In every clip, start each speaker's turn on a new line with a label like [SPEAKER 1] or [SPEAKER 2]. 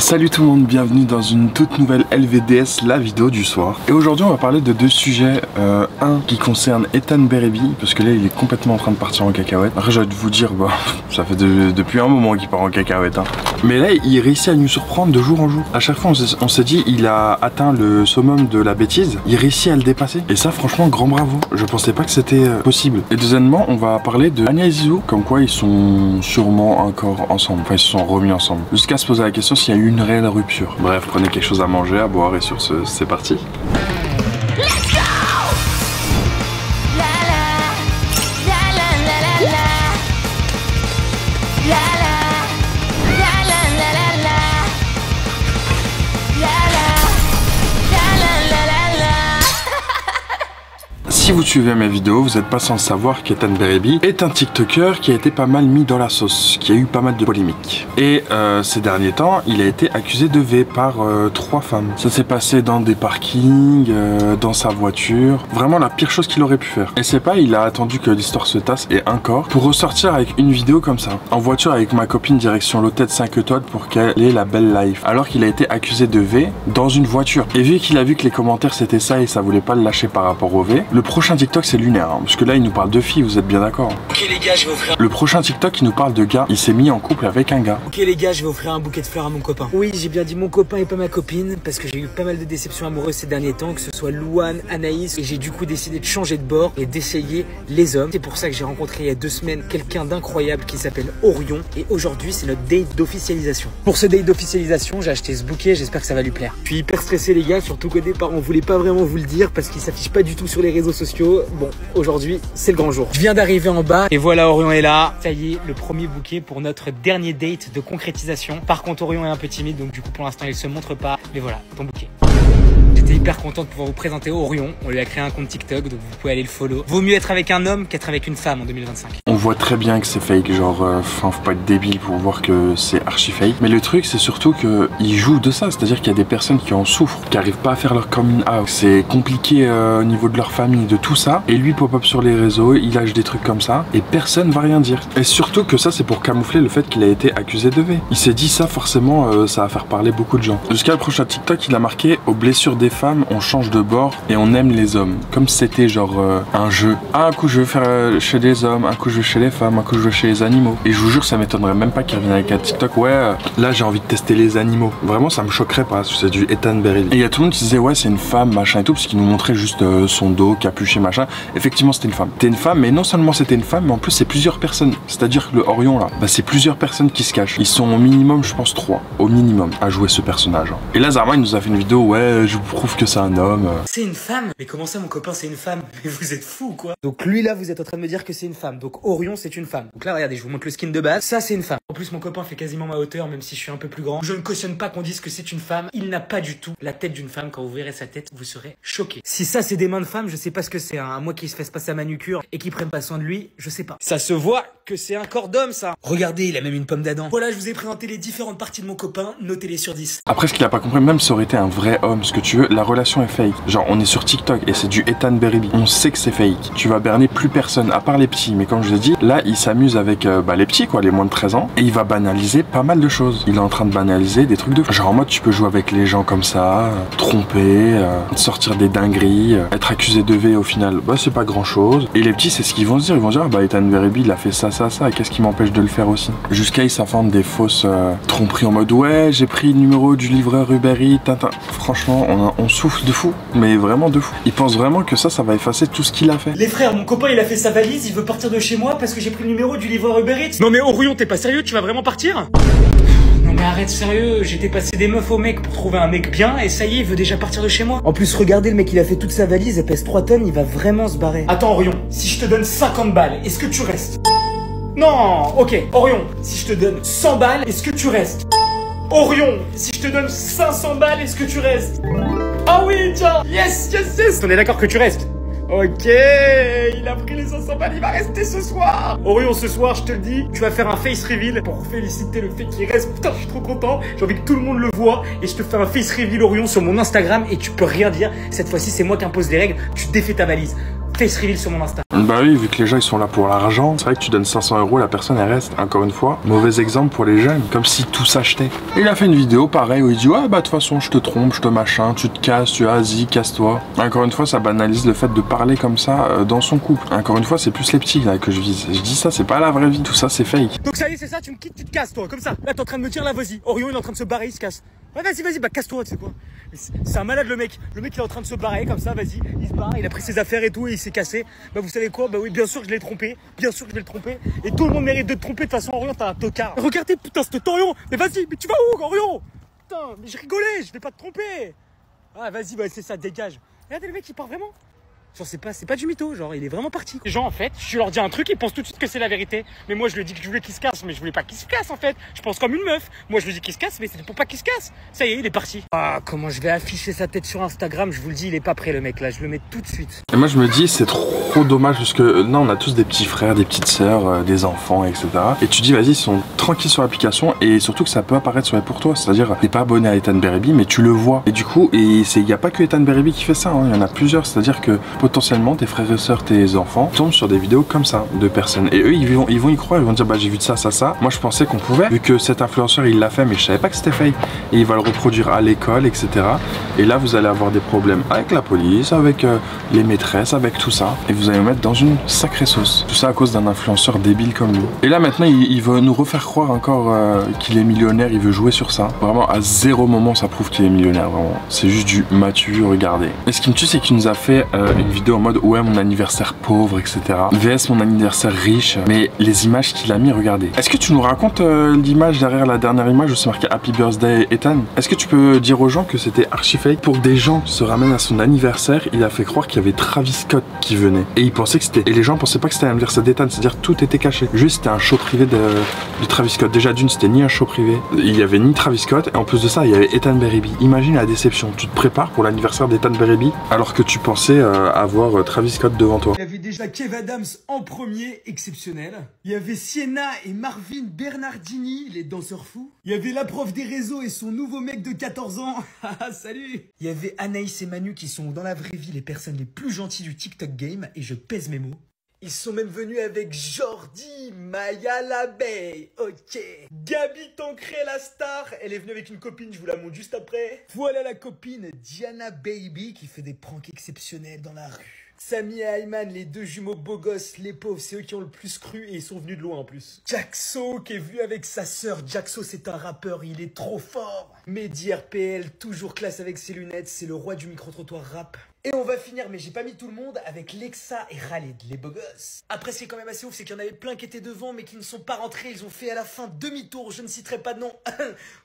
[SPEAKER 1] Salut tout le monde, bienvenue dans une toute nouvelle LVDS, la vidéo du soir. Et aujourd'hui on va parler de deux sujets, un qui concerne Ethan Berebi, parce que là il est complètement en train de partir en cacahuète. Après j'ai envie de vous dire, bah, ça fait depuis un moment qu'il part en cacahuète, hein. Mais là il réussit à nous surprendre de jour en jour. À chaque fois on s'est dit, il a atteint le summum de la bêtise, il réussit à le dépasser. Et ça franchement grand bravo, je pensais pas que c'était possible. Et deuxièmement on va parler de Anya et Zizou, comme quoi ils sont sûrement encore ensemble, enfin ils se sont remis ensemble. Jusqu'à se poser la question s'il y a eu une réelle rupture. Bref, prenez quelque chose à manger, à boire et sur ce, c'est parti.
[SPEAKER 2] Let's go! La la la la la la la la la la la la la la la la la la.
[SPEAKER 1] Si vous suivez mes vidéos, vous n'êtes pas sans savoir qu'Ethan Berebi est un TikToker qui a été pas mal mis dans la sauce, qui a eu pas mal de polémiques. Et ces derniers temps, il a été accusé de V par 3 femmes. Ça s'est passé dans des parkings, dans sa voiture. Vraiment la pire chose qu'il aurait pu faire. Et c'est pas, il a attendu que l'histoire se tasse et encore pour ressortir avec une vidéo comme ça. En voiture avec ma copine direction l'hôtel 5 étoiles pour qu'elle ait la belle life. Alors qu'il a été accusé de V dans une voiture. Et vu qu'il a vu que les commentaires c'était ça et ça voulait pas le lâcher par rapport au V, le prochain TikTok c'est lunaire, hein, parce que là il nous parle de filles, vous êtes bien d'accord?
[SPEAKER 3] Ok les gars, je vais offrir...
[SPEAKER 1] Le prochain TikTok il nous parle de gars, il s'est mis en couple avec un gars.
[SPEAKER 3] Ok les gars, je vais offrir un bouquet de fleurs à mon copain. Oui, j'ai bien dit mon copain et pas ma copine, parce que j'ai eu pas mal de déceptions amoureuses ces derniers temps, que ce soit Louane, Anaïs, et j'ai du coup décidé de changer de bord et d'essayer les hommes. C'est pour ça que j'ai rencontré il y a 2 semaines quelqu'un d'incroyable qui s'appelle Orion, et aujourd'hui c'est notre date d'officialisation. Pour ce date d'officialisation, j'ai acheté ce bouquet, j'espère que ça va lui plaire. Je suis hyper stressé les gars, surtout qu'au départ on voulait pas vraiment vous le dire parce qu'il s'affiche pas du tout sur les réseaux sociaux. Bon, aujourd'hui c'est le grand jour. Je viens d'arriver en bas et voilà, Orion est là. Ça y est, le premier bouquet pour notre dernier date de concrétisation. Par contre Orion est un peu timide, donc du coup pour l'instant il se montre pas. Mais voilà, ton bouquet. J'étais hyper content de pouvoir vous présenter Orion. On lui a créé un compte TikTok, donc vous pouvez aller le follow. Vaut mieux être avec un homme qu'être avec une femme en 2025.
[SPEAKER 1] On voit très bien que c'est fake, genre, enfin faut pas être débile pour voir que c'est archi fake. Mais le truc c'est surtout qu'il joue de ça, c'est-à-dire qu'il y a des personnes qui en souffrent, qui arrivent pas à faire leur coming out. C'est compliqué au niveau de leur famille, de tout ça. Et lui pop-up sur les réseaux, il lâche des trucs comme ça, et personne va rien dire. Et surtout que ça c'est pour camoufler le fait qu'il a été accusé de V. Il s'est dit ça forcément, ça va faire parler beaucoup de gens. Jusqu'à le prochain TikTok, il a marqué aux blessures des femmes, on change de bord et on aime les hommes. Comme si c'était genre un jeu. Ah, un coup je veux faire chez les hommes, un coup je veux chez les femmes, un coup je veux chez les animaux. Et je vous jure, ça m'étonnerait même pas qu'il revienne avec un TikTok. Ouais, là j'ai envie de tester les animaux. Vraiment, ça me choquerait pas. C'est du Ethan Berebi. Et il y a tout le monde qui disait ouais, c'est une femme, machin et tout, parce qu'il nous montrait juste son dos, capuché, machin. Effectivement, c'était une femme. C'était une femme, mais non seulement c'était une femme, mais en plus c'est plusieurs personnes. C'est-à-dire que le Orion là, bah, c'est plusieurs personnes qui se cachent. Ils sont au minimum, je pense 3, au minimum, à jouer ce personnage. Et là, Zarma, il nous a fait une vidéo, ouais, je vous prouve que c'est un homme.
[SPEAKER 3] C'est une femme? Mais comment ça mon copain c'est une femme? Mais vous êtes fou quoi. Donc lui là vous êtes en train de me dire que c'est une femme. Donc Orion c'est une femme. Donc là regardez, je vous montre le skin de base. Ça c'est une femme. En plus mon copain fait quasiment ma hauteur même si je suis un peu plus grand. Je ne cautionne pas qu'on dise que c'est une femme. Il n'a pas du tout la tête d'une femme. Quand vous verrez sa tête vous serez choqués. Si ça c'est des mains de femme, je sais pas ce que c'est. Un moi qui se fasse pas sa manucure et qui prenne pas soin de lui, je sais pas. Ça se voit que c'est un corps d'homme ça. Regardez, il a même une pomme d'Adam. Voilà, je vous ai présenté les différentes parties de mon copain. Notez-les sur 10.
[SPEAKER 1] Après, ce qu'il a pas compris, même si ça aurait été un vrai homme, ce que tu veux, la relation est fake. Genre, on est sur TikTok et c'est du Ethan Berebi. On sait que c'est fake. Tu vas berner plus personne, à part les petits. Mais comme je l'ai dit, là, il s'amuse avec les petits, quoi, les moins de 13 ans. Et il va banaliser pas mal de choses. Il est en train de banaliser des trucs de fou. Genre, en mode, tu peux jouer avec les gens comme ça, tromper, sortir des dingueries, être accusé de V au final, bah, c'est pas grand chose. Et les petits, c'est ce qu'ils vont se dire. Ils vont se dire, ah, bah, Ethan Berebi, il a fait ça, ça, ça. Et qu'est-ce qui m'empêche de le faire aussi? Jusqu'à ils s'inventent des fausses tromperies en mode, ouais, j'ai pris le numéro du livreur Uber Eats, tintin. Franchement, on souffle de fou. Mais vraiment de fou. Ils pensent vraiment que ça va effacer tout ce qu'il a fait.
[SPEAKER 3] Les frères, mon copain il a fait sa valise, il veut partir de chez moi parce que j'ai pris le numéro du livreur Uber Eats. Non mais Orion, t'es pas sérieux? Tu vas vraiment partir? Non mais arrête, sérieux, j'étais passé des meufs au mec pour trouver un mec bien et ça y est, il veut déjà partir de chez moi. En plus, regardez le mec, il a fait toute sa valise, elle pèse 3 tonnes, il va vraiment se barrer. Attends Orion, si je te donne 50 balles, est-ce que tu restes? Non, ok, Orion, si je te donne 100 balles, est-ce que tu restes? Orion, si je te donne 500 balles, est-ce que tu restes? Ah oui, tiens, yes, yes, yes. On est d'accord que tu restes? Ok, il a pris les 500 balles, il va rester ce soir. Orion, ce soir, je te le dis, tu vas faire un face reveal pour féliciter le fait qu'il reste. Putain, je suis trop content, j'ai envie que tout le monde le voit. Et je te fais un face reveal, Orion, sur mon Instagram et tu peux rien dire. Cette fois-ci, c'est moi qui impose les règles, tu défais ta valise. face reveal sur mon Insta.
[SPEAKER 1] Bah oui, vu que les gens ils sont là pour l'argent, c'est vrai que tu donnes 500 €, la personne elle reste. Encore une fois, mauvais exemple pour les jeunes, comme si tout s'achetait. Il a fait une vidéo pareil où il dit ouais bah de toute façon je te trompe, je te machin, tu te casses, tu vas-y, casse-toi. Encore une fois, ça banalise le fait de parler comme ça dans son couple. Encore une fois, c'est plus les petits là que je vise. Je dis ça, c'est pas la vraie vie, tout ça c'est fake.
[SPEAKER 3] Donc ça y est, c'est ça, tu me quittes, tu te casses toi, comme ça. Là t'es en train de me dire là, vas-y. Orion il est en train de se barrer, il se casse. Ouais, vas-y, bah casse-toi, tu sais quoi. C'est un malade le mec. Le mec il est en train de se barrer comme ça, vas-y, il se barre, il a pris ses affaires et tout et il s'est cassé. Bah vous savez quoi, bah oui, bien sûr que je l'ai trompé, bien sûr que je vais le tromper. Et tout le monde mérite de te tromper, de toute façon Orion t'as un tocard. Regardez putain cet Orion, mais vas-y, mais tu vas où Orion? Putain, mais je rigolais, je vais pas te tromper. Ah vas-y, bah c'est ça, dégage. Regardez le mec il part vraiment. Genre c'est pas du mytho, genre il est vraiment parti. Les gens en fait, je leur dis un truc, ils pensent tout de suite que c'est la vérité. Mais moi je lui dis que je voulais qu'il se casse, mais je voulais pas qu'il se casse en fait. Je pense comme une meuf. Moi je lui dis qu'il se casse, mais c'est pour pas qu'il se casse. Ça y est, il est parti. Ah comment je vais afficher sa tête sur Instagram, je vous le dis, il est pas prêt le mec là, je le mets tout de suite.
[SPEAKER 1] Et moi je me dis c'est trop dommage parce que là on a tous des petits frères, des petites sœurs, des enfants, etc. Et tu dis vas-y ils sont tranquilles sur l'application et surtout que ça peut apparaître sur pour toi. C'est-à-dire t'es pas abonné à Ethan Berebi mais tu le vois. Et du coup, il y a pas que Ethan Berebi qui fait ça, hein. Il y en a plusieurs. C'est-à-dire que potentiellement tes frères et sœurs, tes enfants tombent sur des vidéos comme ça de personnes. Et eux ils vont y croire, ils vont dire bah j'ai vu de ça, ça, ça. Moi je pensais qu'on pouvait, vu que cet influenceur il l'a fait mais je savais pas que c'était fake. Et il va le reproduire à l'école, etc. Et là vous allez avoir des problèmes avec la police, avec les maîtresses, avec tout ça. Et vous allez vous mettre dans une sacrée sauce. Tout ça à cause d'un influenceur débile comme lui. Et là maintenant il veut nous refaire croire encore qu'il est millionnaire, il veut jouer sur ça. Vraiment à zéro moment ça prouve qu'il est millionnaire, vraiment. C'est juste du matu, regardez. Et ce qui me tue c'est qu'il nous a fait une vidéo en mode ouais mon anniversaire pauvre, etc. VS mon anniversaire riche. Mais les images qu'il a mis, regardez. Est-ce que tu nous racontes l'image derrière la dernière image où c'est marqué Happy Birthday Ethan? Est-ce que tu peux dire aux gens que c'était archi fake? Pour que des gens se ramènent à son anniversaire, il a fait croire qu'il y avait Travis Scott qui venait. Et ils pensaient que c'était. Et les gens pensaient pas que c'était l'anniversaire d'Ethan, c'est-à-dire tout était caché. Juste c'était un show privé de Travis Scott. Déjà d'une, c'était ni un show privé, il y avait ni Travis Scott, et en plus de ça, il y avait Ethan Berebi. Imagine la déception. Tu te prépares pour l'anniversaire d'Ethan Berebi alors que tu pensais avoir Travis Scott devant toi.
[SPEAKER 3] Il y avait déjà Kev Adams en premier, exceptionnel. Il y avait Sienna et Marvin Bernardini, les danseurs fous. Il y avait la prof des réseaux et son nouveau mec de 14 ans. Salut. Il y avait Anaïs et Manu qui sont dans la vraie vie les personnes les plus gentilles du TikTok game, et je pèse mes mots. Ils sont même venus avec Jordi, Maya l'abeille, ok. Gabi Tancré la star, elle est venue avec une copine, je vous la montre juste après. Voilà la copine Diana Baby qui fait des pranks exceptionnels dans la rue. Samy et Ayman, les deux jumeaux beaux gosses, les pauvres, c'est eux qui ont le plus cru et ils sont venus de loin en plus. Jaxo qui est venu avec sa sœur. Jaxo c'est un rappeur, il est trop fort. Mehdi RPL, toujours classe avec ses lunettes, c'est le roi du micro-trottoir rap. Et on va finir, mais j'ai pas mis tout le monde, avec Lexa et Khaled, les beaux gosses. Après, ce qui est quand même assez ouf, c'est qu'il y en avait plein qui étaient devant, mais qui ne sont pas rentrés. Ils ont fait à la fin demi-tour, je ne citerai pas de nom.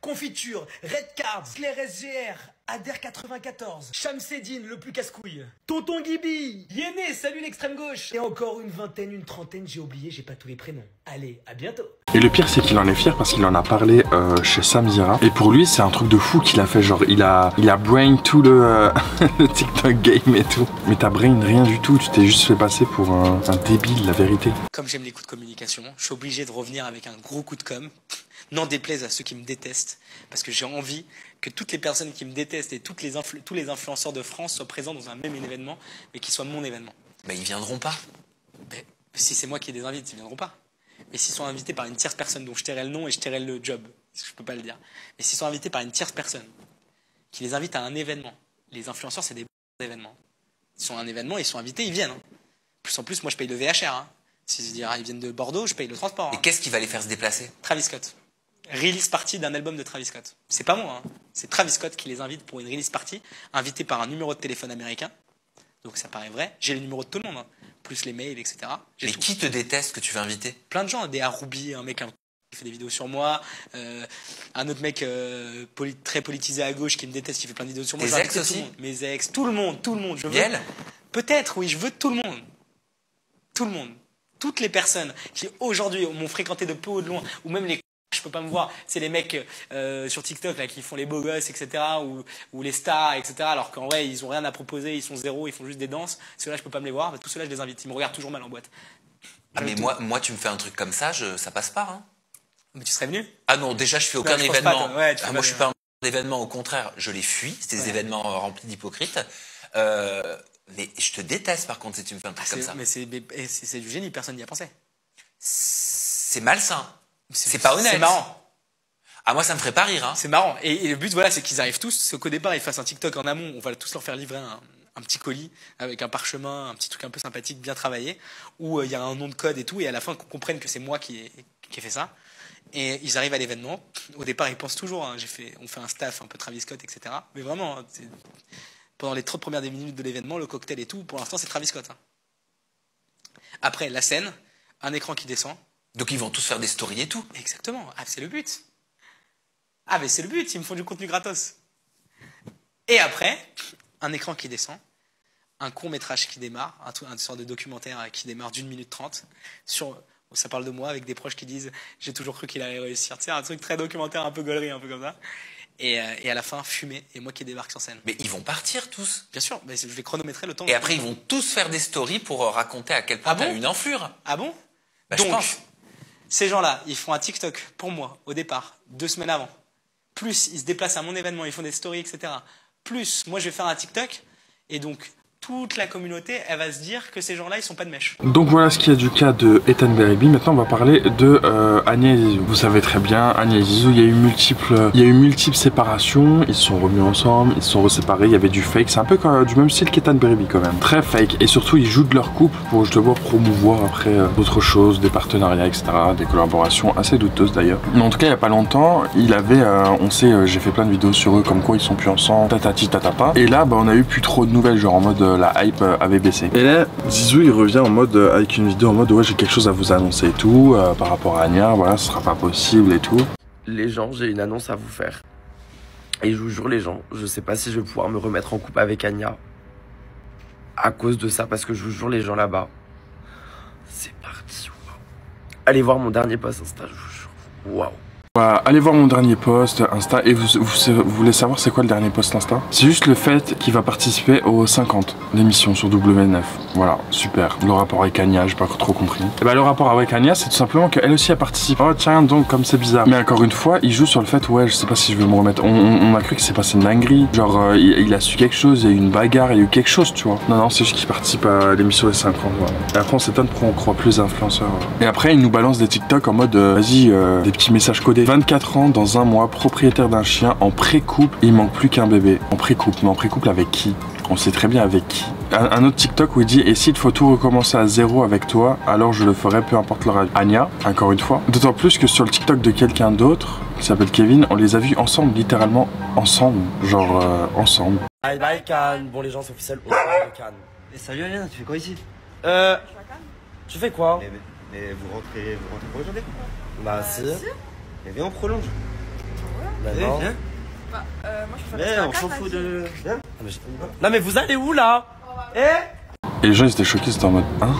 [SPEAKER 3] Confiture, Red Cards, Claire SGR, Ader94, Shamseddine, le plus casse-couille, Tonton Gibi, Yéné, salut l'extrême gauche. Et encore une vingtaine, une trentaine, j'ai oublié, j'ai pas tous les prénoms. Allez, à bientôt.
[SPEAKER 1] Et le pire c'est qu'il en est fier parce qu'il en a parlé chez Sam Zira. Et pour lui c'est un truc de fou qu'il a fait, genre il a brain tout le, le TikTok game et tout. Mais t'as brain rien du tout, tu t'es juste fait passer pour un débile, la vérité.
[SPEAKER 4] Comme j'aime les coups de communication, je suis obligé de revenir avec un gros coup de com'. N'en déplaise à ceux qui me détestent, parce que j'ai envie que toutes les personnes qui me détestent et tous les influenceurs de France soient présents dans un même événement, mais qui soit mon événement.
[SPEAKER 5] Mais ils viendront pas.
[SPEAKER 4] Mais si c'est moi qui les invite, ils viendront pas. Mais s'ils sont invités par une tierce personne dont je tairai le nom et je tairai le job, parce que je peux pas le dire. Mais s'ils sont invités par une tierce personne qui les invite à un événement, les influenceurs c'est des événements. Ils sont à un événement, ils sont invités, ils viennent. Plus en plus, moi je paye le VHR. Hein. S'ils disent ils viennent de Bordeaux, je paye le transport. Hein.
[SPEAKER 5] Et qu'est-ce qui va les faire se déplacer?
[SPEAKER 4] Travis Scott. Release party d'un album de Travis Scott. C'est pas moi, hein. C'est Travis Scott qui les invite pour une release party, invité par un numéro de téléphone américain. Donc ça paraît vrai. J'ai les numéros de tout le monde, hein. Plus les mails, etc.
[SPEAKER 5] Mais qui te déteste que tu veux inviter?
[SPEAKER 4] Plein de gens, des Haroubi, un mec qui fait des vidéos sur moi, un autre mec très politisé à gauche qui me déteste, qui fait plein de vidéos sur moi.
[SPEAKER 5] Tes ex aussi?
[SPEAKER 4] Mes ex, tout le monde. Je veux.
[SPEAKER 5] Miel?
[SPEAKER 4] Peut-être, oui, je veux tout le monde. Tout le monde. Toutes les personnes qui aujourd'hui m'ont fréquenté de peu ou de loin, ou même les je peux pas me voir, c'est les mecs sur TikTok là qui font les beaux gosses, etc. ou les stars, etc. Alors qu'en vrai ils ont rien à proposer, ils sont zéro, ils font juste des danses. Ceux-là je peux pas me les voir, tous ceux-là je les invite. Ils me regardent toujours mal en boîte.
[SPEAKER 5] Ah mais moi tu me fais un truc comme ça, ça passe pas. Hein.
[SPEAKER 4] Mais tu serais venu?
[SPEAKER 5] Ah non, déjà je fais aucun
[SPEAKER 4] je
[SPEAKER 5] événement.
[SPEAKER 4] Pas, ouais,
[SPEAKER 5] moi je suis pas un événement, au contraire, je les fuis. C'est des événements remplis d'hypocrites. Mais je te déteste par contre si tu me fais un truc comme ça.
[SPEAKER 4] Mais c'est du génie, personne n'y a pensé.
[SPEAKER 5] C'est malsain. C'est pas honnête.
[SPEAKER 4] C'est marrant.
[SPEAKER 5] Ah, moi, ça me ferait pas rire. Hein.
[SPEAKER 4] C'est marrant. Et le but, voilà, c'est qu'ils arrivent tous, c'est qu'au départ, ils fassent un TikTok en amont. On va tous leur faire livrer un petit colis avec un parchemin, un petit truc un peu sympathique, bien travaillé, où il y a un nom de code et tout, et à la fin, qu'on comprenne que c'est moi qui ai fait ça. Et ils arrivent à l'événement. Au départ, ils pensent toujours, hein, on fait un staff un peu Travis Scott, etc. Mais vraiment, pendant les 30 premières minutes de l'événement, le cocktail et tout, pour l'instant, c'est Travis Scott. Hein. Après, la scène, un écran qui descend.
[SPEAKER 5] Donc ils vont tous faire des stories et tout.
[SPEAKER 4] Exactement. Ah, c'est le but. Ah, mais c'est le but, ils me font du contenu gratos. Et après, un écran qui descend, un court-métrage qui démarre, une sorte de documentaire qui démarre d'1 minute 30. Ça parle de moi avec des proches qui disent « J'ai toujours cru qu'il allait réussir ». Tu sais, un truc très documentaire, un peu gaulerie, un peu comme ça. Et à la fin, fumée, et moi qui débarque sur scène.
[SPEAKER 5] Mais ils vont partir tous.
[SPEAKER 4] Bien sûr, mais je vais chronométrer le temps.
[SPEAKER 5] Et après, ils vont tous faire des stories pour raconter à quel point t'as une enflure.
[SPEAKER 4] Ah bon?
[SPEAKER 5] Bah,
[SPEAKER 4] donc,
[SPEAKER 5] je pense.
[SPEAKER 4] Ces gens-là, ils font un TikTok pour moi, au départ, 2 semaines avant. Plus, ils se déplacent à mon événement, ils font des stories, etc. Plus, moi, je vais faire un TikTok. Et donc, toute la communauté, elle va se dire que ces gens-là, ils sont pas de mèche.
[SPEAKER 1] Donc voilà ce qu'il y a du cas de Ethan Beribi. Maintenant on va parler de Anya et Zizou. Vous savez très bien, Anya et Zizou, il y a eu multiples séparations. Ils se sont remis ensemble, ils se sont reséparés, il y avait du fake. C'est un peu du même style qu'Ethan Beribi quand même. Très fake. Et surtout ils jouent de leur couple pour justement promouvoir après d'autres choses, des partenariats, etc. Des collaborations assez douteuses d'ailleurs. Mais en tout cas il y a pas longtemps, il avait, on sait, j'ai fait plein de vidéos sur eux comme quoi ils sont plus ensemble, tatati tatata. Et là bah, on a eu plus trop de nouvelles, genre en mode la hype avait baissé. Et là, Zizou il revient en mode avec une vidéo en mode ouais j'ai quelque chose à vous annoncer et tout par rapport à Anya, voilà ce sera pas possible et tout.
[SPEAKER 6] Les gens, j'ai une annonce à vous faire. Et je vous jure les gens, je sais pas si je vais pouvoir me remettre en couple avec Anya à cause de ça, parce que je vous jure les gens là-bas, c'est parti. Wow. Allez voir mon dernier post Insta, je vous jure. Waouh.
[SPEAKER 1] Bah, allez voir mon dernier post Insta et vous voulez savoir c'est quoi le dernier post Insta? C'est juste le fait qu'il va participer aux 50 l'émission sur W9. Voilà, super. Le rapport avec Anya, j'ai pas trop compris. Et bah le rapport avec Anya, c'est tout simplement qu'elle aussi a participé. Oh tiens donc comme c'est bizarre. Mais encore une fois, il joue sur le fait ouais je sais pas si je vais me remettre. On a cru que c'est passé une dinguerie. Genre il a su quelque chose, il y a eu une bagarre, il y a eu quelque chose tu vois. Non c'est juste qu'il participe à l'émission des 50. Voilà. Et après on s'étonne pourquoi on croit plus les influenceurs. Et après il nous balance des TikTok en mode vas-y des petits messages codés. 24 ans dans un mois, propriétaire d'un chien, en pré-couple, il manque plus qu'un bébé. En pré-couple, mais en pré-couple avec qui? On sait très bien avec qui. Un autre TikTok où il dit et s'il faut tout recommencer à zéro avec toi, alors je le ferai peu importe leur âge. Anya, encore une fois. D'autant plus que sur le TikTok de quelqu'un d'autre, qui s'appelle Kevin, on les a vus ensemble, littéralement ensemble. Genre ensemble.
[SPEAKER 6] Bye bye Cannes. Bon les gens c'est officiel, on part de Cannes.
[SPEAKER 7] Et salut Alien, tu fais quoi ici?
[SPEAKER 6] Tu fais quoi?
[SPEAKER 7] Mais vous rentrez pour aujourd'hui?
[SPEAKER 6] Bah si.
[SPEAKER 7] Mais viens on prolonge.
[SPEAKER 6] Bah non.
[SPEAKER 7] Viens.
[SPEAKER 8] Bah, moi je fais
[SPEAKER 7] Mais on s'en fout de... Viens.
[SPEAKER 6] Non mais vous allez où là?
[SPEAKER 1] Et les gens ils étaient choqués, c'était en mode hein?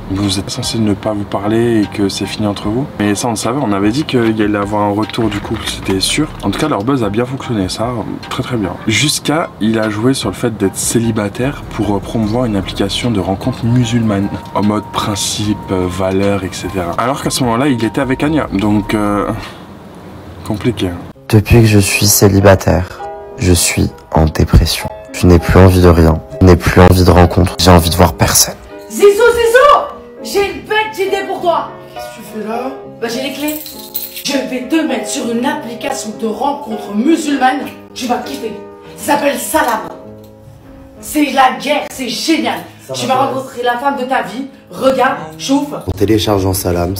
[SPEAKER 1] Vous êtes censé ne pas vous parler et que c'est fini entre vous. Mais ça on le savait, on avait dit qu'il allait avoir un retour du couple, c'était sûr. En tout cas leur buzz a bien fonctionné, ça très très bien. Jusqu'à il a joué sur le fait d'être célibataire pour promouvoir une application de rencontre musulmane. En mode principe, valeurs, etc. Alors qu'à ce moment-là il était avec Anya. Donc compliqué.
[SPEAKER 9] Depuis que je suis célibataire, je suis en dépression. Je n'ai plus envie de rien, je n'ai plus envie de rencontre, j'ai envie de voir personne.
[SPEAKER 10] Zizou, j'ai une bête idée pour toi. Qu'est-ce que tu fais là? Bah j'ai les clés. Je vais te mettre sur une application de rencontre musulmane. Tu vas kiffer. Ça s'appelle Salam. C'est la guerre, c'est génial. Tu vas rencontrer la femme de ta vie. Regarde, chouffe.
[SPEAKER 9] En téléchargeant Salams,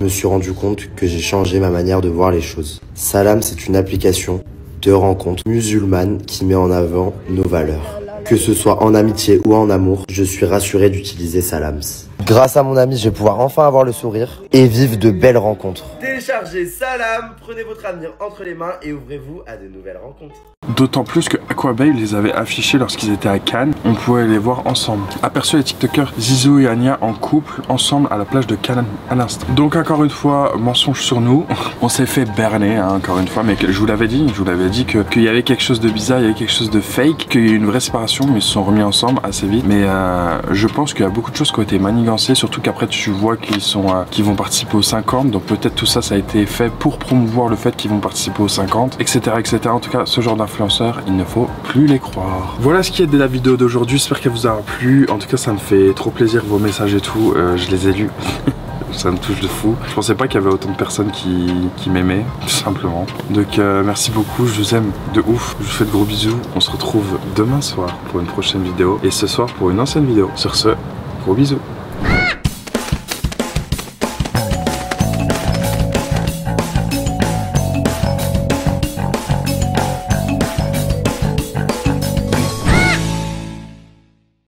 [SPEAKER 9] je me suis rendu compte que j'ai changé ma manière de voir les choses. Salam, c'est une application de rencontre musulmane qui met en avant nos valeurs. Que ce soit en amitié ou en amour, je suis rassuré d'utiliser Salams. Grâce à mon ami, je vais pouvoir enfin avoir le sourire et vivre de belles rencontres.
[SPEAKER 6] Téléchargez Salam, prenez votre avenir entre les mains et ouvrez-vous à de nouvelles rencontres.
[SPEAKER 1] D'autant plus que Aquababe les avait affichés lorsqu'ils étaient à Cannes, on pouvait les voir ensemble. Aperçu les TikTokers Zizou et Anya en couple, ensemble à la plage de Cannes à l'instant. Donc encore une fois, mensonge sur nous, on s'est fait berner hein, encore une fois, mais je vous l'avais dit qu'il y avait quelque chose de bizarre, il y avait quelque chose de fake, qu'il y a eu une vraie séparation, mais ils se sont remis ensemble assez vite. Mais je pense qu'il y a beaucoup de choses qui ont été manigancées, surtout qu'après tu vois qu'ils vont participer aux 50, donc peut-être tout ça, ça a été fait pour promouvoir le fait qu'ils vont participer aux 50, etc. etc. En tout cas, ce genre d'influenceurs influenceurs, il ne faut plus les croire. Voilà ce qui est de la vidéo d'aujourd'hui, j'espère qu'elle vous a plu. En tout cas, ça me fait trop plaisir vos messages et tout, je les ai lus. Ça me touche de fou. Je pensais pas qu'il y avait autant de personnes qui m'aimaient, tout simplement. Donc merci beaucoup, je vous aime de ouf. Je vous fais de gros bisous. On se retrouve demain soir pour une prochaine vidéo et ce soir pour une ancienne vidéo. Sur ce, gros bisous.